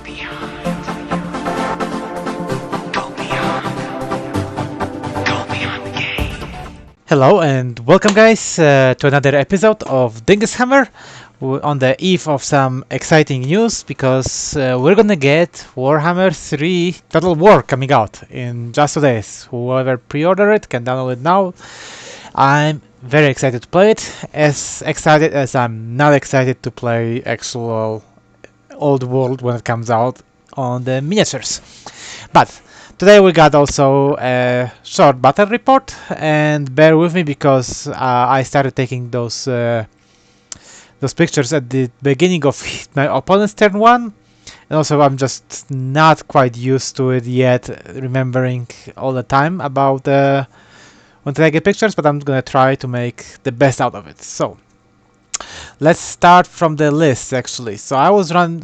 beyond. Go beyond. Go beyond the game. Hello and welcome guys to another episode of Dingus Hammer. We're on the eve of some exciting news because we're gonna get Warhammer 3 Total War coming out in just 2 days. Whoever pre-order it can download it now. I'm very excited to play it, as excited as I'm not excited to play actual old world when it comes out on the miniatures. But today we got also a short battle report, and bear with me because I started taking those pictures at the beginning of my opponent's turn 1, and also I'm just not quite used to it yet, remembering all the time about when to take pictures, but I'm gonna try to make the best out of it. So let's start from the list actually. So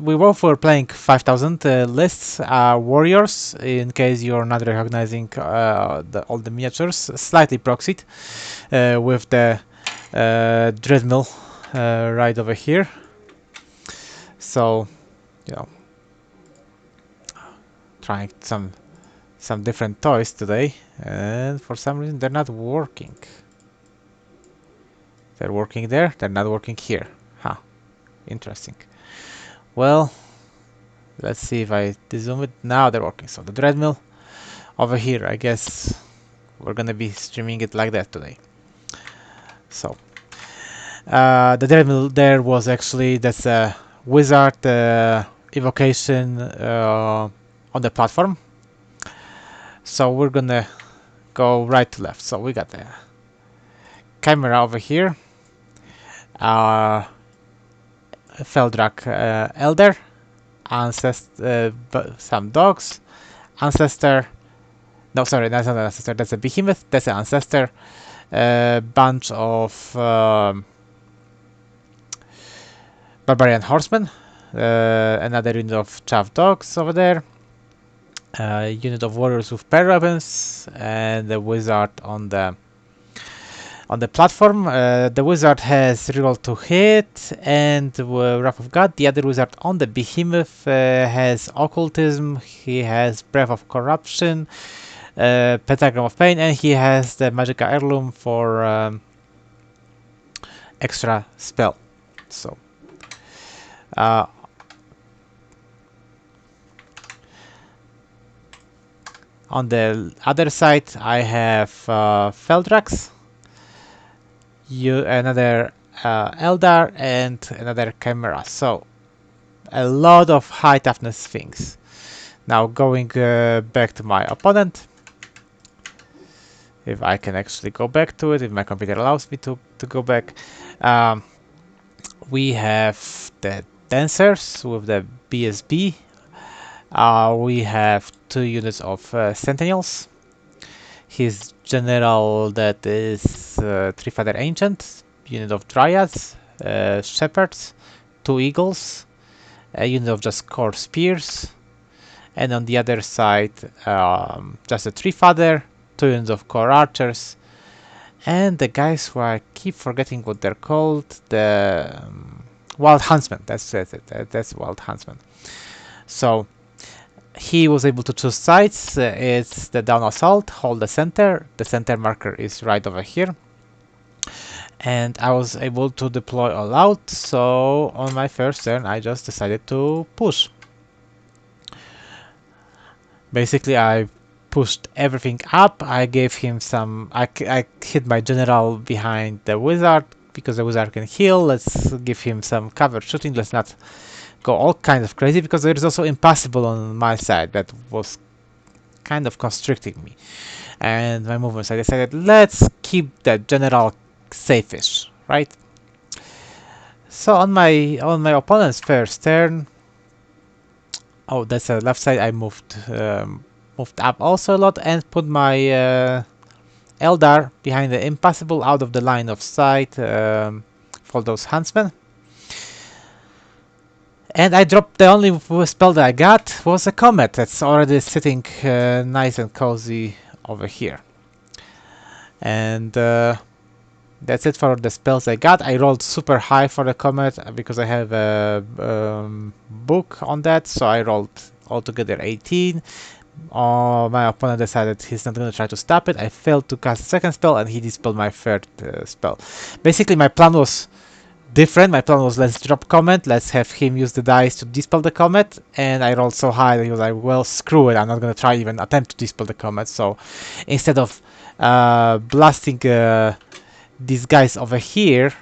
we both were playing 5000 lists, warriors, in case you're not recognizing all the miniatures, slightly proxied with the dreadmill right over here. So, you know, trying some different toys today, and for some reason they're not working. They're working there, they're not working here. Huh, interesting. Well, let's see if I zoom it. Now they're working. So the dreadmill over here, I guess we're gonna be streaming it like that today. So the dreadmill there was actually, that's a wizard evocation on the platform. So we're gonna go right to left. So we got the camera over here, Feldrak Elder, some dogs, Ancestor, no sorry, that's not an Ancestor, that's a Behemoth, that's an Ancestor, bunch of Barbarian Horsemen, another unit of Chaff Dogs over there, unit of Warriors with pair weapons, and the Wizard on the platform. The wizard has reroll to hit and Wrath of God. The other wizard on the Behemoth has Occultism, he has Breath of Corruption, Pentagram of Pain, and he has the Magica Heirloom for extra spell. So on the other side I have Feldrax, another Eldar, and another Chimera. So a lot of high toughness things. Now going back to my opponent, if I can actually go back to it, if my computer allows me to go back, we have the Dancers with the BSB. We have 2 units of Sentinels. His general, that is Three-Feather Ancient, unit of Dryads, Shepherds, 2 Eagles, a unit of just Core Spears, and on the other side just a Three-Feather, 2 units of Core Archers, and the guys who I keep forgetting what they're called, the Wild Huntsman, that's Wild Huntsman. So he was able to choose sides. It's the down assault, hold the center marker is right over here, and I was able to deploy all out. So on my first turn I just decided to push. Basically I pushed everything up. I gave him some, I hit my general behind the wizard because the wizard can heal. Let's give him some cover shooting. Let's not go all kinds of crazy because there is also impossible on my side that was kind of constricting me, and my movements. I decided let's keep the general safe-ish, right? So on my opponent's first turn, oh, that's the left side. I moved up also a lot and put my Eldar behind the impossible, out of the line of sight for those huntsmen. And I dropped, the only spell that I got was a Comet that's already sitting nice and cozy over here. And That's it for the spells I got. I rolled super high for the comet because I have a book on that, so I rolled altogether 18. My opponent decided he's not going to try to stop it. I failed to cast a second spell, and he dispelled my third spell. Basically, my plan was different. My plan was, let's drop comet, let's have him use the dice to dispel the comet, and I rolled so high that he was like, well, screw it, I'm not going to try even attempt to dispel the comet. So instead of blasting these guys over here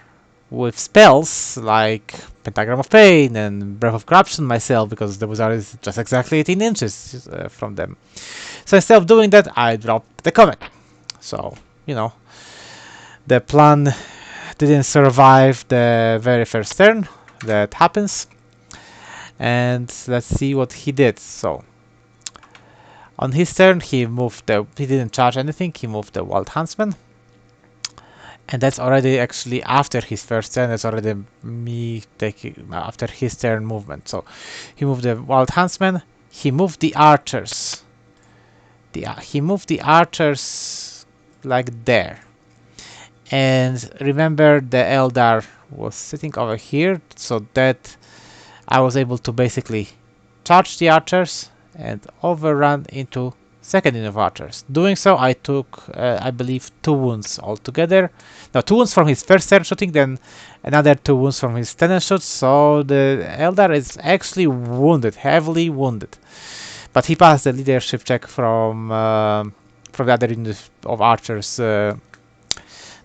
with spells like Pentagram of Pain and Breath of Corruption myself, because the wizard is just exactly 18 inches from them. So instead of doing that, I dropped the comet. So, you know, the plan didn't survive the very first turn. That happens. And let's see what he did. So, on his turn, he didn't charge anything, he moved the Wild Huntsman. And that's already actually after his first turn. That's already me taking after his turn movement. So he moved the Wild Huntsman. He moved the archers. He moved the archers like there. And remember, the Eldar was sitting over here, so that I was able to basically charge the archers and overrun into second unit of archers. Doing so, I took, I believe, 2 wounds altogether. Now, 2 wounds from his first turn shooting, then another 2 wounds from his tenant shoot. So the Eldar is actually wounded, heavily wounded. But he passed the leadership check from the other unit of archers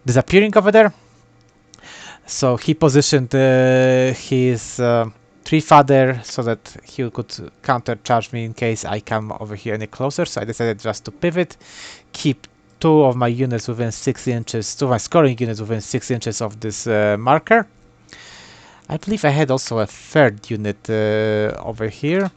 disappearing over there. So he positioned his tree father so that he could counter charge me in case I come over here any closer. So I decided just to pivot, keep 2 of my units within 6 inches, 2 of my scoring units within 6 inches of this marker. I believe I had also a third unit over here.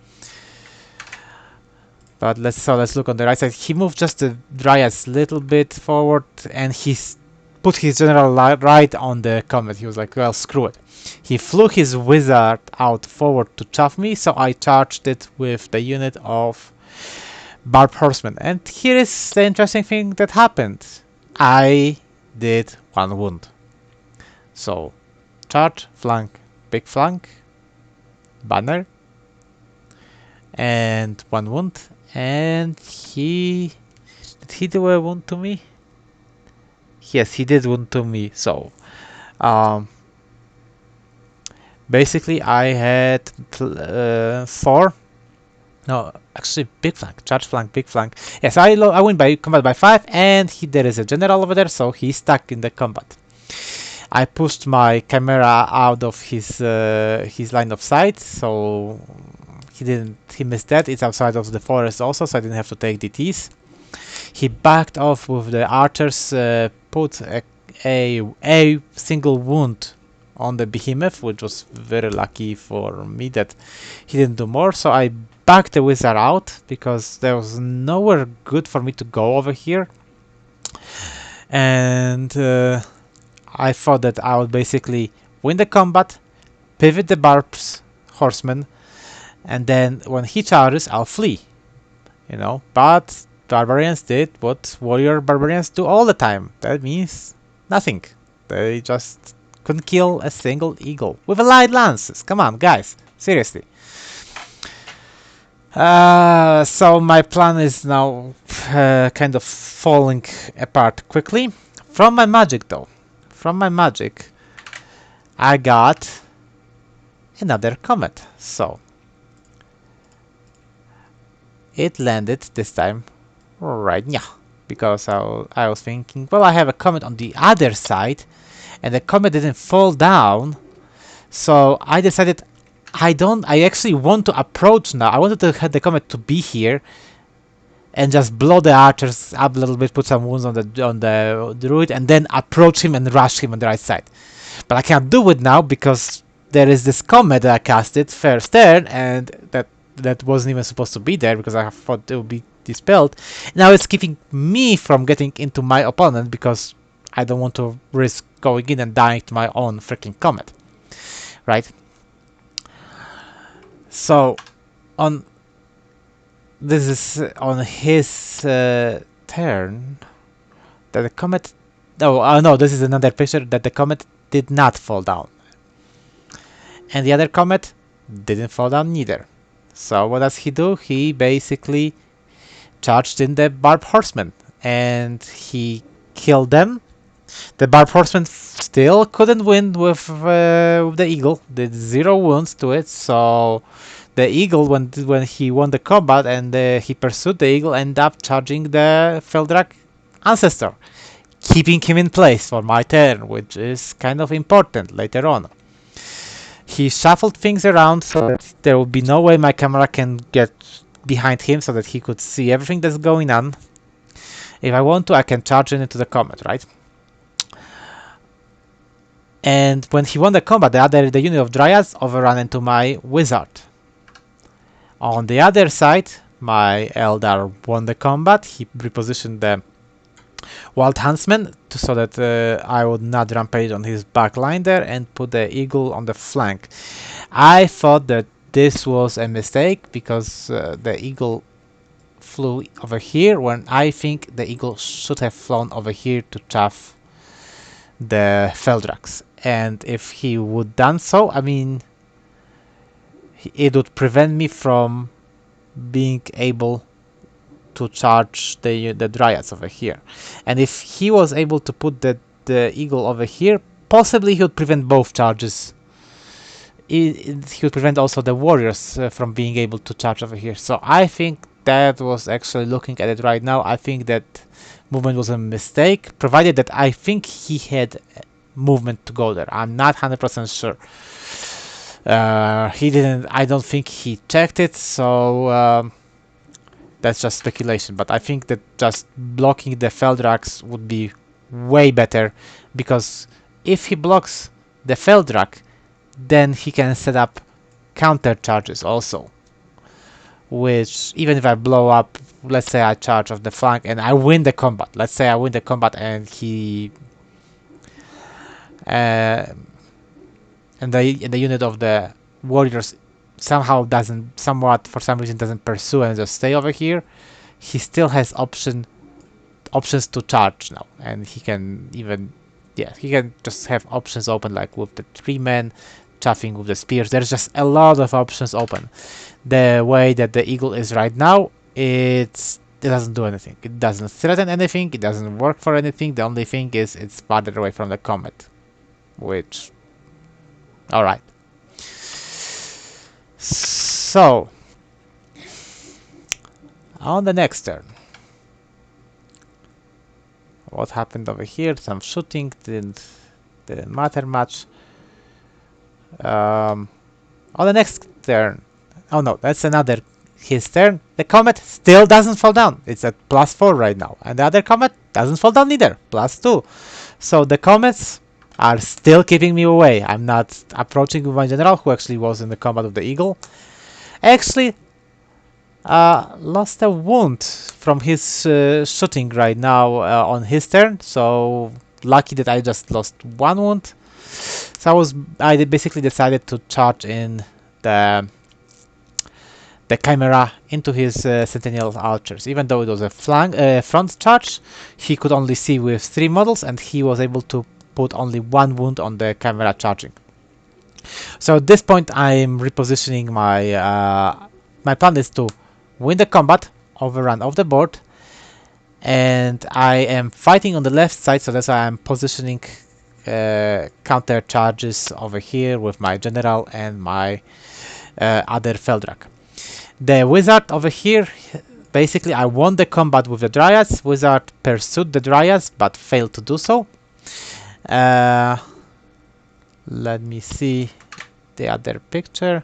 But let's look on the right side. He moved just the Dryads a little bit forward, and he's put his general right on the comet. He was like, well, screw it. He flew his wizard out forward to chaff me, so I charged it with the unit of Barb Horsemen. And here is the interesting thing that happened. I did 1 wound. So, charge, flank, big flank, banner, and 1 wound. And did he do a wound to me? Yes, he did wound to me. So, basically, I had 4. No, actually, big flank, charge flank, big flank. Yes, I win by combat by 5, and there is a general over there, so he's stuck in the combat. I pushed my Chimera out of his line of sight, so he missed that. It's outside of the forest also, so I didn't have to take DTs. He backed off with the archers, put a single wound on the behemoth, which was very lucky for me that he didn't do more. So I backed the wizard out because there was nowhere good for me to go over here. And I thought that I would basically win the combat, pivot the Barb's horseman, and then when he charges, I'll flee. You know, but barbarians did what warrior barbarians do all the time. That means nothing. They just couldn't kill a single eagle with a light lances. Come on, guys, seriously. So my plan is now kind of falling apart quickly. From my magic, though, I got another comet. So it landed this time right now, because I was thinking, well, I have a comet on the other side, and the comet didn't fall down, so I decided I actually want to approach now. I wanted to have the comet to be here and just blow the archers up a little bit, put some wounds on the druid, and then approach him and rush him on the right side. But I can't do it now because there is this comet that I casted first turn, and that wasn't even supposed to be there because I thought it would be dispelled. Now it's keeping me from getting into my opponent because I don't want to risk going in and dying to my own freaking comet, right? So this is on his turn that the comet Oh, no, this is another picture that the comet did not fall down. And the other comet didn't fall down neither. So what does he do? He basically charged in the Barb Horsemen and he killed them. The Barb Horseman still couldn't win with the Eagle. Did 0 wounds to it. So the Eagle, when he won the combat and he pursued the Eagle, ended up charging the Feldrak Ancestor, keeping him in place for my turn, which is kind of important later on. He shuffled things around so that there will be no way my camera can get behind him so that he could see everything that's going on. If I want to, I can charge into the comet, right? And when he won the combat, the unit of Dryads overran into my Wizard. On the other side, my Eldar won the combat. He repositioned the Wild Huntsman so that I would not rampage on his back line there and put the Eagle on the flank. I thought that this was a mistake because the Eagle flew over here when I think the Eagle should have flown over here to chaff the Feldrax. And if he would done so, I mean, it would prevent me from being able to charge the Dryads over here. And if he was able to put the Eagle over here, possibly he would prevent both charges. He would prevent also the Warriors from being able to charge over here. So I think that was actually, looking at it right now, I think that movement was a mistake, provided that I think he had movement to go there. I'm not 100% sure. He didn't. I don't think he checked it, so that's just speculation. But I think that just blocking the Feldrax would be way better, because if he blocks the Feldrak, then he can set up counter charges also. Which, even if I blow up, let's say I charge off the flank and I win the combat. Let's say I win the combat and he and the unit of the Warriors somehow for some reason doesn't pursue and just stay over here. He still has options to charge now, and he can even, yeah, he can just have options open, like with the 3 men chaffing with the spears. There's just a lot of options open. The way that the Eagle is right now, it doesn't do anything. It doesn't threaten anything. It doesn't work for anything. The only thing is it's farther away from the comet, which, all right. So on the next turn, what happened over here? Some shooting didn't matter much. On the next turn, oh no, that's another his turn. The comet still doesn't fall down. It's at +4 right now, and the other comet doesn't fall down either, +2. So the comets are still keeping me away. I'm not approaching with my general, who actually was in the combat of the Eagle. Actually, lost a wound from his shooting right now on his turn. So lucky that I just lost 1 wound. So I basically decided to charge in the Chimera into his Sentinel Archers. Even though it was a front charge, he could only see with 3 models, and he was able to put only 1 wound on the Chimera charging. So at this point, I'm repositioning my my plan is to win the combat, overrun off the board, and I am fighting on the left side, so that's why I'm positioning counter charges over here with my general and my other Feldrak. The Wizard over here, basically I won the combat with the Dryads. Wizard pursued the Dryads but failed to do so. Let me see the other picture.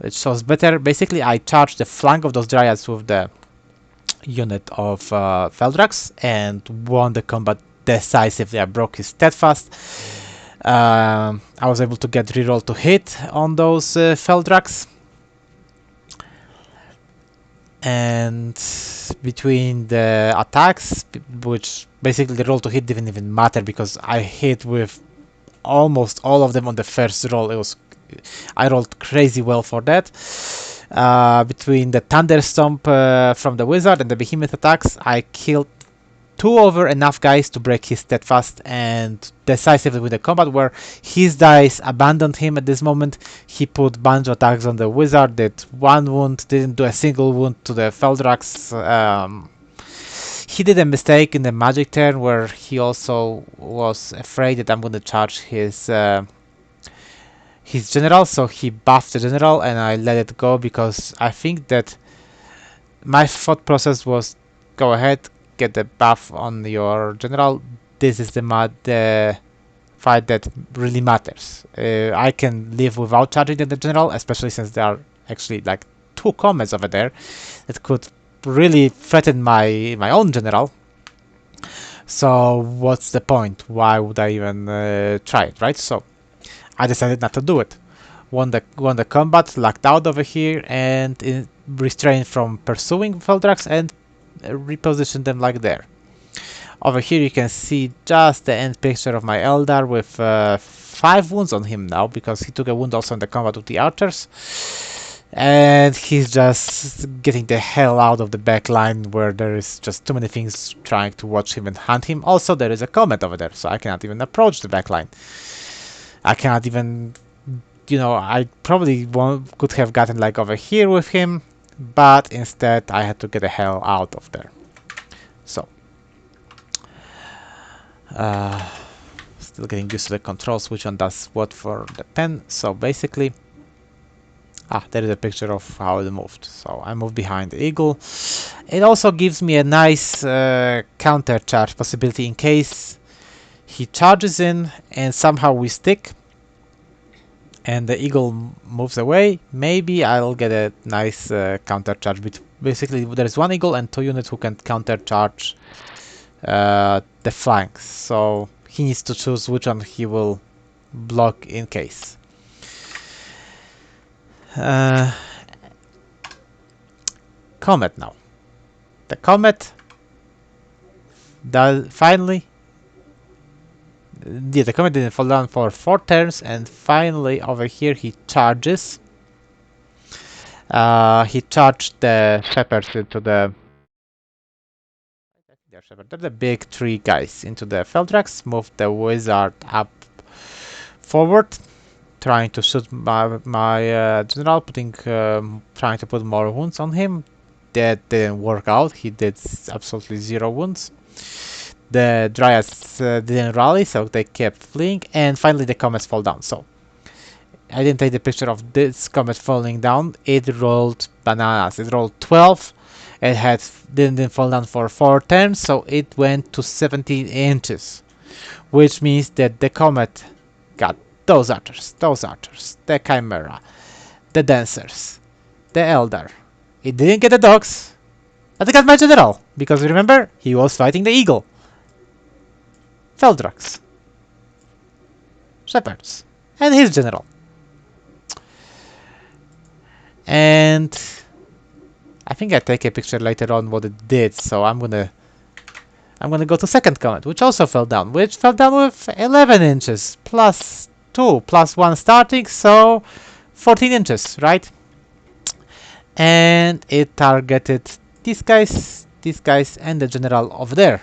It shows better. Basically, I charged the flank of those Dryads with the unit of Feldrax and won the combat decisively. I broke his steadfast. I was able to get reroll to hit on those Feldrax. And between the attacks, which basically the roll to hit didn't even matter because I hit with almost all of them on the first roll. I rolled crazy well for that. Between the Thunderstomp from the Wizard and the Behemoth attacks, I killed two over enough guys to break his steadfast and decisively win the combat, where his dice abandoned him at this moment. He put bunch of attacks on the wizard, did one wound, didn't do a single wound to the Feldrax. He did a mistake in the magic turn where he also was afraid that I'm going to charge his general, so he buffed the general and I let it go because I think that my thought process was go ahead, get the buff on your general. This is the fight that really matters. I can live without charging the general, especially since there are actually like two comets over there that could really threaten my own general. So what's the point? Why would I even try it, right? So I decided not to do it. Won the combat, lucked out over here, and restrained from pursuing Feldrax and repositioned them like there. Over here you can see just the end picture of my Eldar with 5 wounds on him now, because he took a wound also in the combat with the archers. And he's just getting the hell out of the back line where there is just too many things trying to watch him and hunt him. Also, there is a comet over there, so I cannot even approach the back line. I cannot even, I probably could have gotten like over here with him, but instead I had to get the hell out of there. So, still getting used to the controls, which one does what for the pen. So basically, there is a picture of how it moved. So I moved behind the eagle. It also gives me a nice counter charge possibility in case he charges in and somehow we stick and the eagle moves away. Maybe I'll get a nice counter charge. Basically, there is one eagle and 2 units who can counter charge the flanks. So he needs to choose which one he will block in case. Comet now. The comet does finally. Yeah, the comet didn't fall down for 4 turns, and finally over here he charges. He charged the shepherds into the. They're the big 3 guys into the Feldrax. Moved the wizard up forward, trying to shoot my general, trying to put more wounds on him. That didn't work out. He did absolutely 0 wounds. The Dryads didn't rally, so they kept fleeing, and finally the comets fall down. So I didn't take the picture of this comet falling down. It rolled bananas. It rolled 12. It didn't fall down for 4 turns, so it went to 17 inches, which means that the comet got those archers, the chimera, the dancers, the eldar. It didn't get the dogs, but it got my general, because remember, he was fighting the eagle. Feldrax, shepherds, and his general. And I think I take a picture later on what it did, so I'm gonna go to second comet, which also fell down, with 11 inches, plus 2, plus 1 starting, so 14 inches, right? And it targeted these guys, and the general over there.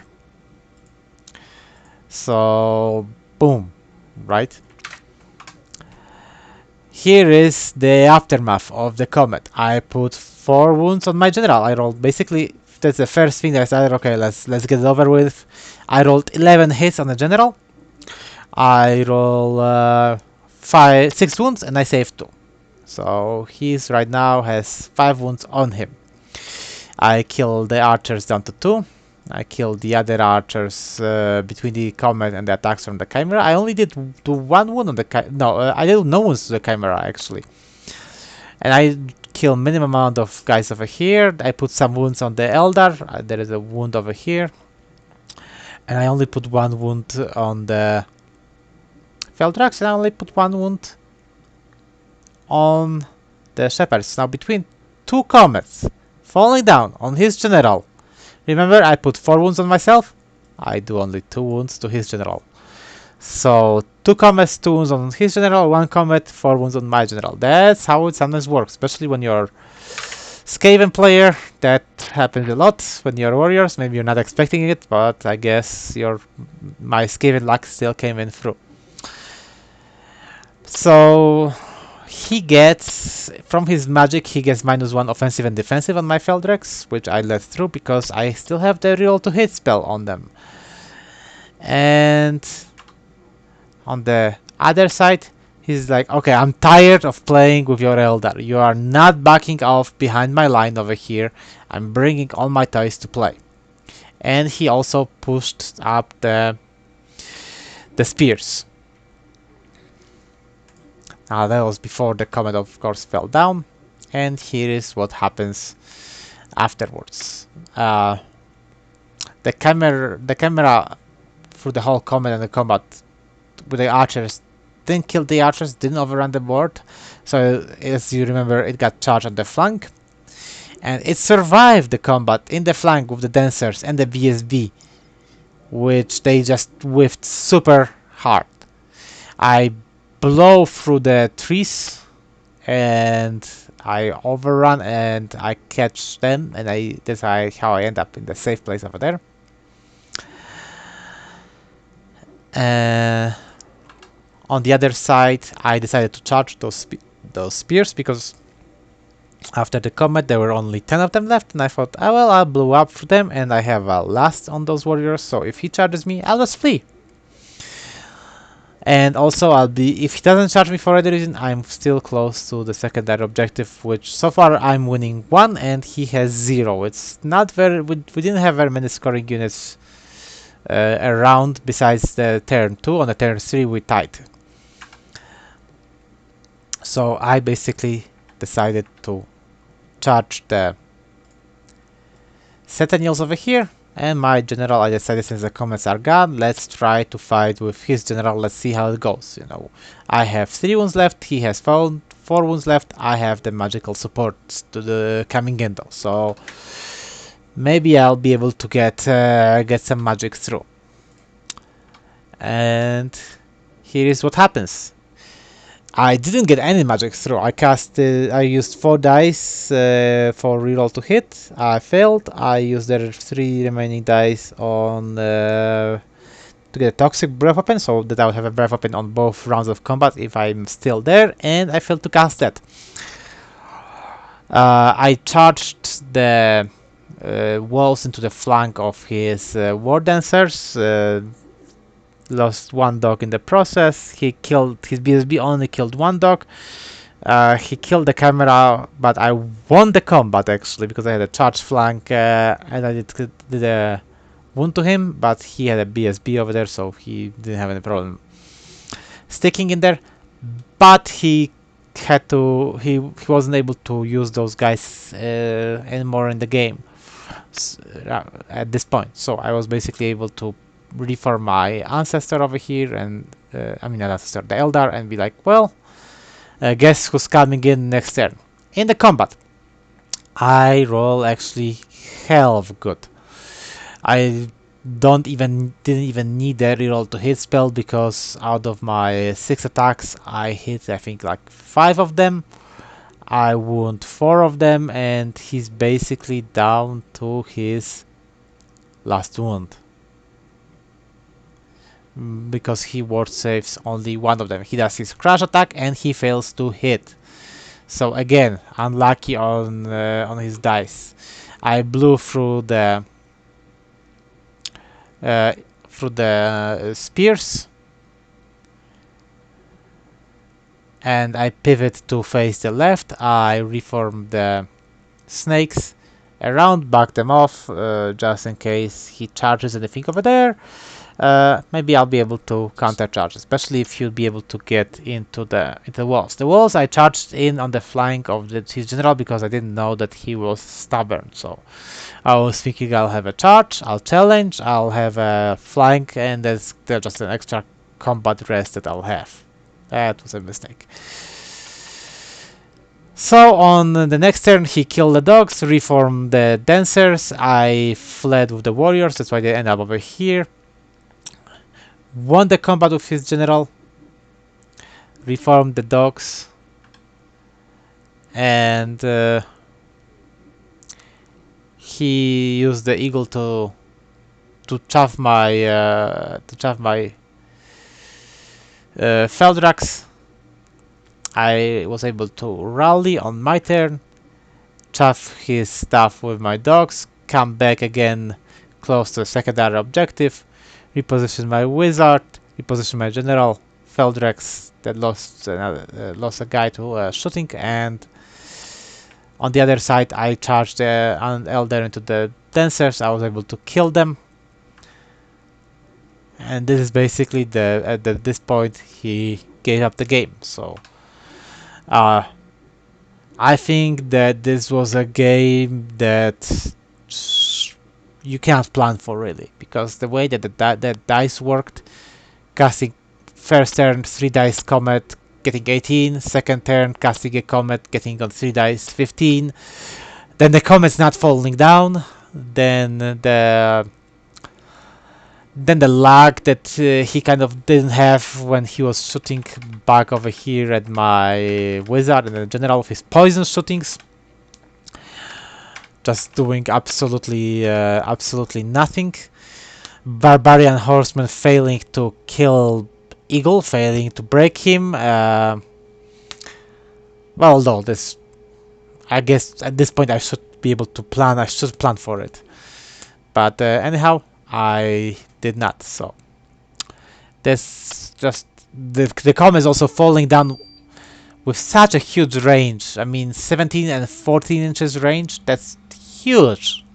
So, boom, right? Here is the aftermath of the comet. I put 4 wounds on my general. I rolled basically, that's the first thing that I said, okay, let's get it over with. I rolled 11 hits on the general. I roll 6 wounds and I saved 2. So he's right now has 5 wounds on him. I killed the archers down to 2. I killed the other archers between the comet and the attacks from the chimera. I only did 1 wound on the I did no wounds to the chimera actually. And I killed minimum amount of guys over here. I put some wounds on the eldar. There is a wound over here. And I only put 1 wound on the Feldrax, and I only put 1 wound on the shepherds. Now between 2 comets falling down on his general. Remember, I put 4 wounds on myself. I do only 2 wounds to his general. So 2 comets, 2 wounds on his general, 1 comet, 4 wounds on my general. That's how it sometimes works, especially when you're Skaven player, that happens a lot when you're warriors. Maybe you're not expecting it, but I guess my Skaven luck still came in through. So he gets, from his magic, he gets -1 offensive and defensive on my Feldrex, which I let through because I still have the reroll to hit spell on them. And on the other side, he's like, okay, I'm tired of playing with your Eldar. You are not backing off behind my line over here. I'm bringing all my toys to play. And he also pushed up the spears. Now that was before the comet of course fell down. And here is what happens afterwards. The camera through the whole comet and the combat with the archers didn't kill the archers, didn't overrun the board. So as you remember, it got charged on the flank. And it survived the combat in the flank with the dancers and the BSB, which they just whiffed super hard. I blow through the trees and I overrun and I catch them, and that's how I end up in the safe place over there. On the other side, I decided to charge those spears because after the combat there were only 10 of them left, and I thought, oh well, I'll blow up for them and I have a last on those warriors, so if he charges me, I'll just flee. And also if he doesn't charge me for any reason, I'm still close to the secondary objective, which so far I'm winning 1 and he has 0. It's not very, we didn't have very many scoring units around besides the turn 2. On the turn 3 we tied. So I basically decided to charge the Sentinels over here, and my general, I decided since the comments are gone, let's try to fight with his general. Let's see how it goes. You know, I have 3 wounds left, he has 4 wounds left. I have the magical support to the coming in though, so maybe I'll be able to get some magic through. And here is what happens. I didn't get any magic through. I used 4 dice for reroll to hit. I failed. I used the 3 remaining dice on to get a toxic breath weapon, so that I would have a breath weapon on both rounds of combat if I'm still there, and I failed to cast that. I charged the walls into the flank of his war dancers. Lost 1 dog in the process. He killed his BSB, only killed 1 dog. He killed the camera, but I won the combat actually because I had a charged flank and I did a wound to him, but he had a BSB over there, so he didn't have any problem sticking in there. But he wasn't able to use those guys anymore in the game at this point. So I was basically able to reform my ancestor over here, and I mean not ancestor, the Eldar, and be like, well, guess who's coming in next turn. In the combat, I roll actually hell of good. I didn't even need the reroll to hit spell because out of my 6 attacks, I hit I think like 5 of them. I wound 4 of them, and he's basically down to his last wound. Because he ward saves only 1 of them. He does his crash attack and he fails to hit. So again, unlucky on his dice. I blew through the spears, and I pivot to face the left. I reform the snakes around, back them off just in case he charges anything over there. Maybe I'll be able to counter charge, especially if you'll be able to get into the walls. The walls I charged in on the flank of his general because I didn't know that he was stubborn. So I was thinking I'll have a charge, I'll challenge, I'll have a flank, and there's just an extra combat rest that I'll have. That was a mistake. So on the next turn he killed the dogs, reformed the dancers. I fled with the warriors, that's why they end up over here. Won the combat with his general, reformed the dogs, and he used the eagle to chaff my Feldrax. I was able to rally on my turn, chaff his stuff with my dogs, come back again close to the secondary objective, reposition my wizard, reposition my general Feldrax that lost a guy to shooting, and on the other side I charged an elder into the dancers. I was able to kill them, and this is basically at this point he gave up the game. So I think that this was a game that you can't plan for really, because the way that that dice worked, casting first turn 3 dice comet, getting 18, second turn casting a comet, getting on 3 dice 15, then the comet's not falling down, then the lag that he kind of didn't have when he was shooting back over here at my wizard and the general of his poison shootings, just doing absolutely nothing. Barbarian horseman failing to kill eagle, failing to break him. Well, although this, I guess at this point I should be able to plan. I should plan for it, but anyhow, I did not. So this just the com is also falling down with such a huge range. I mean, 17 and 14 inches range. That's huge.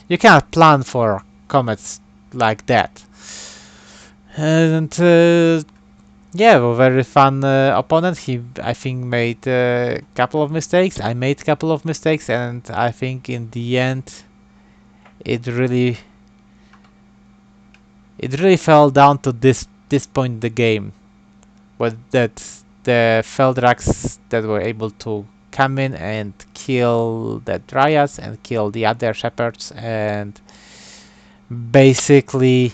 You cannot plan for comets like that. And yeah, a very fun opponent. He, I think, made a couple of mistakes. I made a couple of mistakes, and I think in the end, it really fell down to this point in the game, but that the Feldrax that were able to come in and kill the Dryads and kill the other shepherds and basically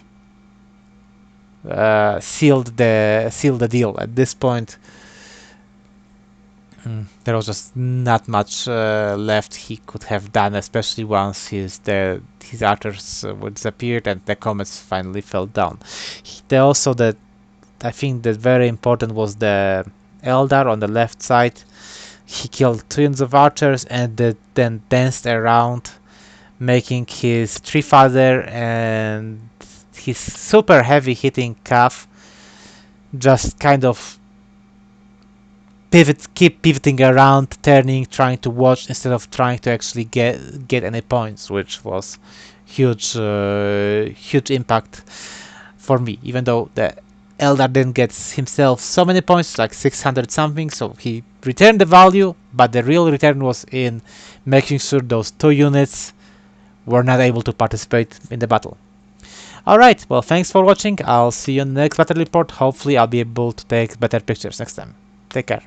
sealed the deal. At this point, there was just not much left he could have done, especially once his archers disappeared and the comets finally fell down. Also, that I think that very important was the Eldar on the left side. He killed twins of archers and then danced around, making his tree father and his super heavy hitting calf just kind of keep pivoting around, turning, trying to watch instead of trying to actually get any points, which was huge impact for me. Even though the Eldar didn't get himself so many points, like 600 something, so he returned the value, but the real return was in making sure those 2 units were not able to participate in the battle. Alright, well, thanks for watching. I'll see you in the next battle report. Hopefully I'll be able to take better pictures next time. Take care.